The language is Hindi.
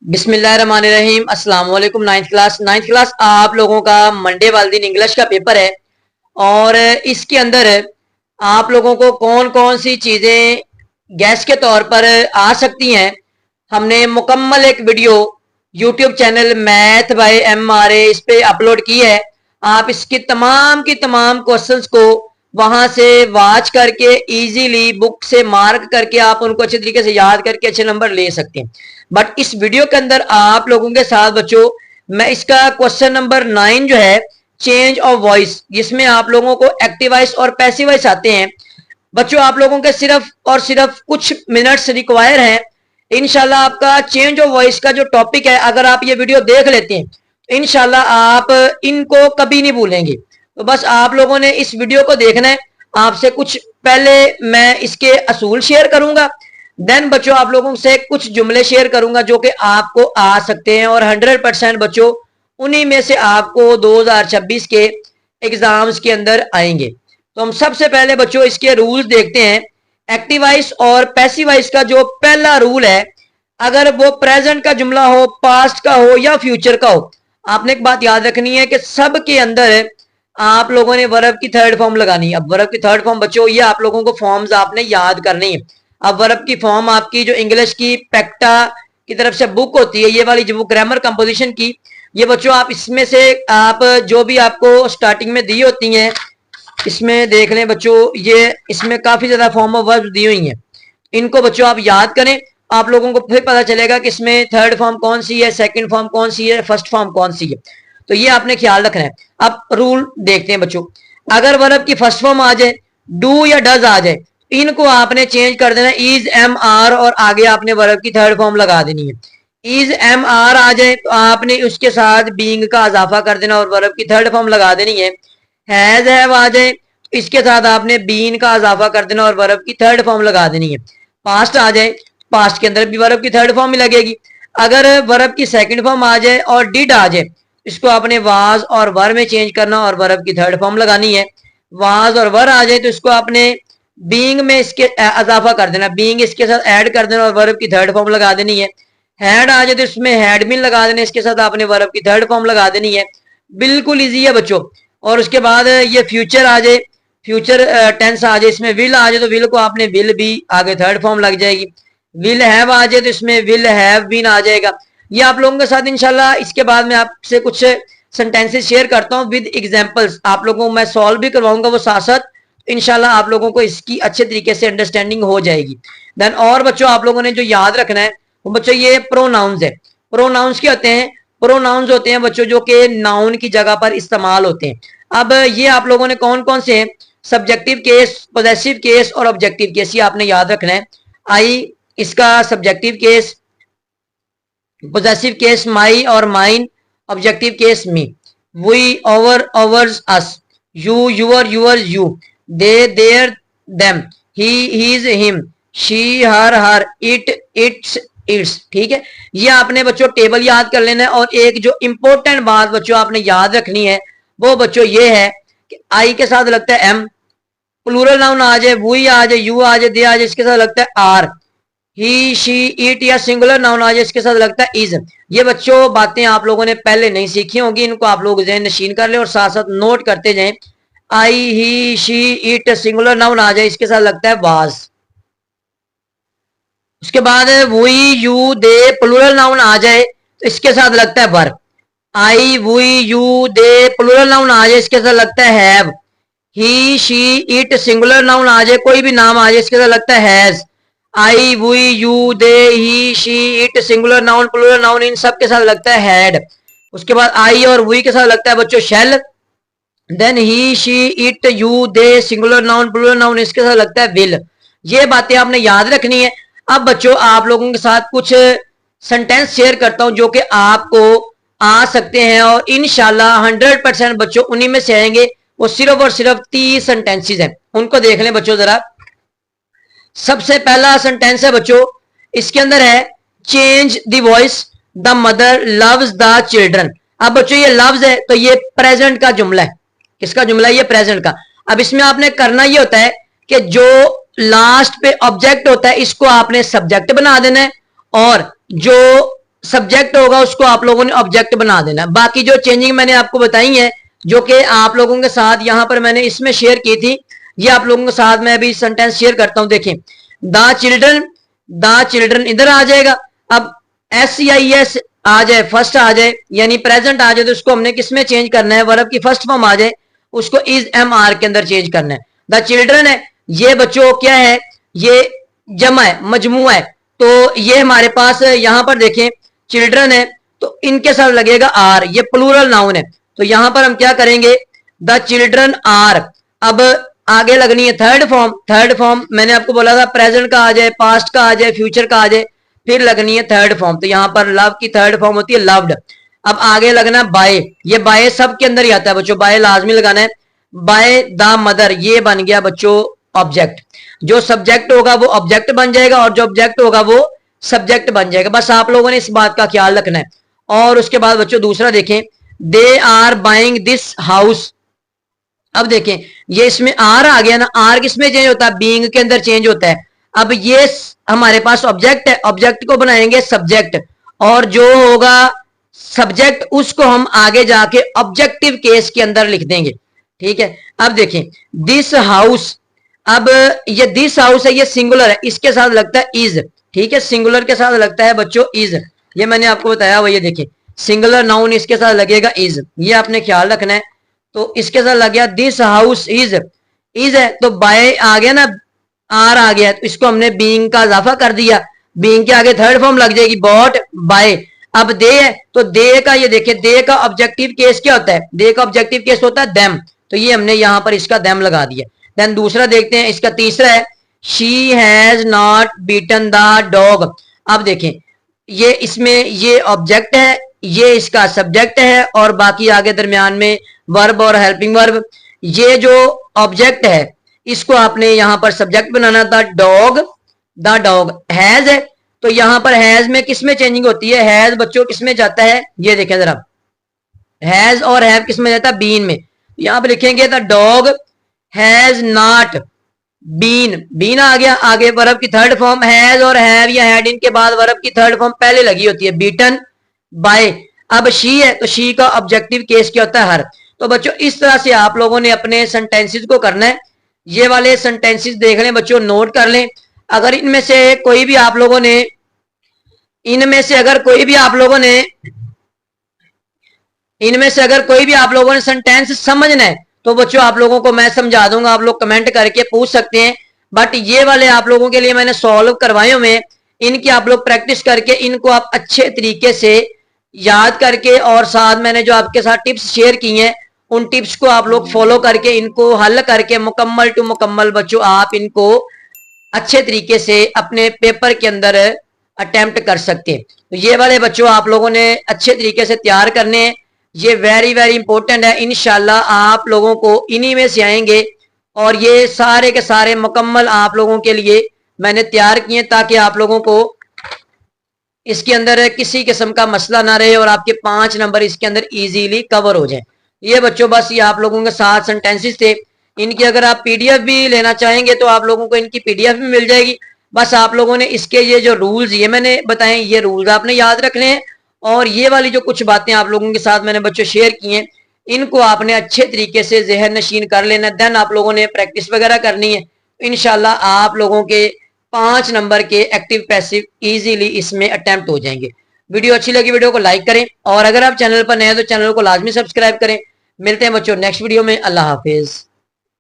बिस्मिल्लाहिर्रहमानिर्रहीम। अस्सलाम वालेकुम। नाइन्थ क्लास आप लोगों का मंडे वाले दिन इंग्लिश का पेपर है और इसके अंदर आप लोगों को कौन कौन सी चीज़ें गेस्ट के तौर पर आ सकती हैं, हमने मुकम्मल एक video YouTube channel math bye MRA इस पे अपलोड की है। आप इसकी तमाम क्वेश्चंस को वहां से वॉच करके इजीली बुक से मार्क करके आप उनको अच्छे तरीके से याद करके अच्छे नंबर ले सकते हैं। बट इस वीडियो के अंदर आप लोगों के साथ बच्चों मैं इसका क्वेश्चन नंबर 9 जो है चेंज ऑफ वॉइस, जिसमें आप लोगों को एक्टिव वॉइस और पैसिव वॉइस आते हैं बच्चों, आप लोगों के सिर्फ और सिर्फ कुछ मिनट्स रिक्वायर हैं। इंशाल्लाह आपका चेंज ऑफ वॉइस का जो टॉपिक है, अगर आप ये वीडियो देख लेते हैं तो इंशाल्लाह आप इनको कभी नहीं भूलेंगे। तो बस आप लोगों ने इस वीडियो को देखना है। आपसे कुछ पहले मैं इसके असूल शेयर करूंगा, देन बच्चों आप लोगों से कुछ जुमले शेयर करूंगा जो कि आपको आ सकते हैं और 100% बच्चों उन्हीं में से आपको 2026 के एग्जाम्स के अंदर आएंगे। तो हम सबसे पहले बच्चों इसके रूल्स देखते हैं। एक्टिव वॉइस और पैसिव वॉइस का जो पहला रूल है, अगर वो प्रेजेंट का जुमला हो, पास्ट का हो या फ्यूचर का हो, आपने एक बात याद रखनी है कि सब के अंदर आप लोगों ने वर्ब की थर्ड फॉर्म लगानी है। अब वर्ब की थर्ड फॉर्म बच्चों ये आप लोगों को फॉर्म्स आपने याद करनी है। अब वर्ब की फॉर्म आपकी जो इंग्लिश की पेक्टा की तरफ से बुक होती है, ये वाली जो ग्रामर कंपोजिशन की, ये बच्चों आप इसमें से आप जो भी आपको स्टार्टिंग में दी होती हैं इसमें देख लें बच्चों, ये इसमें काफी ज्यादा फॉर्म ऑफ वर्ब दी हुई हैं। इनको बच्चों आप याद करें, आप लोगों को फिर पता चलेगा कि इसमें थर्ड फॉर्म कौन सी है, सेकंड फॉर्म कौन सी है, फर्स्ट फॉर्म कौन सी है। तो ये आपने ख्याल रखना है। अब रूल देखते हैं बच्चों, अगर वर्ब की फर्स्ट फॉर्म आ जाए, डू या डज आ जाए, इनको आपने चेंज कर देना इज एम आर और आगे आपने वर्ब की थर्ड फॉर्म लगा देनी है। इज एम आर आ जाए तो आपने उसके साथ बीइंग का इजाफा कर देना और वर्ब की थर्ड फॉर्म लगा देनी है। हैज हैव आ जाए तो इसके साथ आपने बीन का इजाफा कर देना और वर्ब की थर्ड फॉर्म लगा देनी है। पास्ट आ जाए, पास्ट के अंदर भी वर्ब की थर्ड फॉर्म ही लगेगी। अगर वर्ब की सेकंड फॉर्म आ जाए और डिड आ जाए, इसको आपने वाज और वर में चेंज करना और वर्ब की थर्ड फॉर्म लगानी है। वाज और वर आ जाए तो इसको आपने बीइंग में इसके इजाफा कर देना, बीइंग इसके साथ ऐड कर देना और वर्ब की थर्ड फॉर्म लगा देनी है। हैड आ जाए तो इसमें हैड बीन लगा देना, इसके साथ आपने वर्ब की थर्ड फॉर्म लगा देनी है। बिल्कुल इजी है बच्चों। और उसके बाद ये फ्यूचर आ जाए, फ्यूचर टेंस आ जाए, इसमें विल आ जाए तो विल को आपने विल भी आगे थर्ड फॉर्म लग जाएगी। विल हैव आ जाए तो इसमें विल हैव बीन आ जाएगा। ये आप लोगों के साथ इंशाल्लाह इसके बाद मैं आपसे कुछ सेंटेंसेस शेयर करता हूँ विद एग्जांपल्स, आप लोगों को मैं सॉल्व भी करवाऊंगा वो साथ साथ। इंशाल्लाह आप लोगों को इसकी अच्छे तरीके से अंडरस्टैंडिंग हो जाएगी। देन और बच्चों आप लोगों ने जो याद रखना है वो बच्चों ये प्रोनाउंस है। प्रोनाउंस क्या होते हैं? प्रोनाउंस होते हैं बच्चों जो कि नाउन की जगह पर इस्तेमाल होते हैं। अब ये आप लोगों ने कौन कौन से हैं? सब्जेक्टिव केस, पॉजेसिव केस और ऑब्जेक्टिव केस, ये आपने याद रखना है। आई इसका subjective case, possessive case my और mine, objective case me. We our ours us, you your yours you, they their them, he his him, she her her, it its its. ठीक है, ये आपने बच्चों टेबल याद कर लेना है। और एक जो इंपॉर्टेंट बात बच्चों आपने याद रखनी है वो बच्चों ये है कि आई के साथ लगता है एम, प्लूरल नाउन आ जाए, वी आ जाए, यू आ जाए, दे आ जाए, इसके साथ लगता है आर। ही शी इट या सिंगुलर नाउन आ जाए, इसके साथ लगता है इज। ये बच्चों बातें आप लोगों ने पहले नहीं सीखी होंगी, इनको आप लोग ज़हन नशीन कर ले और साथ साथ नोट करते जाएं। I he she it singular noun आ जाए, इसके साथ लगता है वाज। उसके बाद we you they plural noun आ जाए तो इसके साथ लगता है were. I we you they plural noun आ जाए, इसके साथ लगता है have. He she it singular noun आ जाए, कोई भी नाम आ जाए, इसके साथ लगता है has. I we you they he she it singular noun plural noun, इन सब के साथ लगता है हैड। उसके बाद आई और वी के साथ लगता है बच्चों shall. Then he she it you they singular noun plural noun, इसके साथ लगता है विल। ये बातें आपने याद रखनी है। अब बच्चों आप लोगों के साथ कुछ सेंटेंस शेयर करता हूं जो कि आपको आ सकते हैं और इंशाल्लाह 100% बच्चों उन्हीं में से आएंगे। वो सिर्फ और सिर्फ 30 सेंटेंसेस हैं, उनको देख लें बच्चों जरा। सबसे पहला सेंटेंस है बच्चों, इसके अंदर है change the voice, the mother loves the children. अब बच्चों ये लव्स है तो ये प्रेजेंट का जुमला है। किसका जुमला है? ये प्रेजेंट का। अब इसमें आपने करना ये होता है कि जो लास्ट पे ऑब्जेक्ट होता है इसको आपने सब्जेक्ट बना देना है और जो सब्जेक्ट होगा उसको आप लोगों ने ऑब्जेक्ट बना देना। बाकी जो चेंजिंग मैंने आपको बताई है, जो कि आप लोगों के साथ यहां पर मैंने इसमें शेयर की थी, ये आप लोगों के साथ मैं अभी सेंटेंस शेयर करता हूं। देखें, द चिल्ड्रन इधर आ जाएगा। अब SCIS आ जाए, फर्स्ट आ जाए, यानी प्रेजेंट आ जाए, तो उसको हमने किसमें चेंज करना है, वर्ब की फर्स्ट फॉर्म आ जाए, उसको इज MR के अंदर चेंज करना है। द चिल्ड्रन है, ये बच्चों क्या है, ये जमा है, मजमुआ है, तो ये हमारे पास यहां पर देखें चिल्ड्रन है, तो इनके साथ लगेगा आर, ये प्लूरल नाउन है, तो यहां पर हम क्या करेंगे, द चिल्ड्रन आर। अब आगे लगनी है थर्ड फॉर्म। थर्ड फॉर्म मैंने आपको बोला था प्रेजेंट का आ जाए, पास्ट का आ जाए, फ्यूचर का आ जाए, फिर लगनी है थर्ड फॉर्म। तो यहां पर लव की थर्ड फॉर्म होती है लव्ड। अब आगे लगना बाय, ये बाय सब के अंदर ही आता है बच्चों, बाय लाजमी लगाना है। बाय द मदर, ये बन गया बच्चों ऑब्जेक्ट। जो सब्जेक्ट होगा वो ऑब्जेक्ट बन जाएगा, और जो ऑब्जेक्ट होगा वो सब्जेक्ट बन जाएगा। बस आप लोगों ने इस बात का ख्याल रखना है। और उसके बाद बच्चों दूसरा देखें, they are buying this house. अब देखें, ये इसमें आर आ गया ना, आर किसमें चेंज होता है, बीइंग के अंदर चेंज होता है। अब ये हमारे पास ऑब्जेक्ट है, ऑब्जेक्ट को बनाएंगे सब्जेक्ट, और जो होगा सब्जेक्ट उसको हम आगे जाके ऑब्जेक्टिव केस के अंदर लिख देंगे। ठीक है, अब देखें दिस हाउस। अब ये दिस हाउस है, ये सिंगुलर है, इसके साथ लगता है इज। ठीक है, सिंगुलर के साथ लगता है बच्चों इज, ये मैंने आपको बताया वो, ये देखें सिंगुलर नाउन इसके साथ लगेगा इज, ये आपने ख्याल रखना है। तो इसके साथ लग गया दिस हाउस इज है, तो बाय आ गया ना, आर आ गया, तो इसको हमने बीइंग का इजाफा कर दिया, बीइंग के आगे थर्ड फॉर्म लग जाएगी बॉट बाय। अब दे है, तो दे का ये देखिए, दे का ऑब्जेक्टिव केस क्या होता है, दे का ऑब्जेक्टिव केस होता है देम, तो ये हमने यहां पर इसका देम लगा दिया। देन दूसरा देखते हैं, इसका तीसरा है she has not beaten the dog. अब देखें, ये इसमें ये ऑब्जेक्ट है, ये इसका सब्जेक्ट है, और बाकी आगे दरमियान में वर्ब और हेल्पिंग वर्ब। ये जो ऑब्जेक्ट है इसको आपने यहां पर सब्जेक्ट बनाना था, द डॉग हैज है, तो यहां पर हैज में किसमें चेंजिंग होती है, हैज बच्चों किसमें जाता है, ये देखें जरा, हैज और हैव किसमें जाता है, बीन में। यहां पर लिखेंगे the dog has not been, been आ गया, आगे वर्ब की थर्ड फॉर्म, हैज और हैव या हैड इनके बाद वर्ब की थर्ड फॉर्म पहले लगी होती है, बीटन बाय। अब शी है, तो शी का ऑब्जेक्टिव केस क्या होता है, हर। तो बच्चों इस तरह से आप लोगों ने अपने सेंटेंसेस को करना है। ये वाले सेंटेंसेस देख लें बच्चों, नोट कर लें। अगर इनमें से कोई भी आप लोगों ने, इनमें से अगर कोई भी आप लोगों ने, इनमें से अगर कोई भी आप लोगों ने सेंटेंस समझना है, तो बच्चों आप लोगों को मैं समझा दूंगा, आप लोग कमेंट करके पूछ सकते हैं। बट ये वाले आप लोगों के लिए मैंने सॉल्व करवाए हुए हैं, इनकी आप लोग प्रैक्टिस करके इनको आप अच्छे तरीके से याद करके, और साथ मैंने जो आपके साथ टिप्स शेयर की हैं उन टिप्स को आप लोग फॉलो करके इनको हल करके मुकम्मल टू मुकम्मल बच्चों आप इनको अच्छे तरीके से अपने पेपर के अंदर अटेम्प्ट कर सकते हैं। तो ये वाले बच्चों आप लोगों ने अच्छे तरीके से तैयार करने हैं, ये वेरी वेरी इंपॉर्टेंट है। इंशाल्लाह आप लोगों को इन्हीं में से आएंगे, और ये सारे के सारे मुकम्मल आप लोगों के लिए मैंने तैयार किए, ताकि आप लोगों को इसके अंदर किसी किस्म का मसला ना रहे, और आपके 5 नंबर इसके अंदर इजीली कवर हो जाए। ये बच्चों बस ये आप लोगों के साथ सेंटेंसेस थे। इनकी अगर आप पीडीएफ भी लेना चाहेंगे तो आप लोगों को इनकी पीडीएफ भी मिल जाएगी। बस आप लोगों ने इसके ये जो रूल्स ये मैंने बताए, ये रूल्स आपने याद रखने हैं, और ये वाली जो कुछ बातें आप लोगों के साथ मैंने बच्चों शेयर की हैं, इनको आपने अच्छे तरीके से जहन नशीन कर लेना। देन आप लोगों ने प्रैक्टिस वगैरह करनी है। इंशाल्लाह आप लोगों के 5 नंबर के एक्टिव पैसिव इजीली इसमें अटेम्प्ट हो जाएंगे। वीडियो अच्छी लगी वीडियो को लाइक करें, और अगर आप चैनल पर नए हैं तो चैनल को लाजमी सब्सक्राइब करें। मिलते हैं बच्चों नेक्स्ट वीडियो में। अल्लाह हाफिज।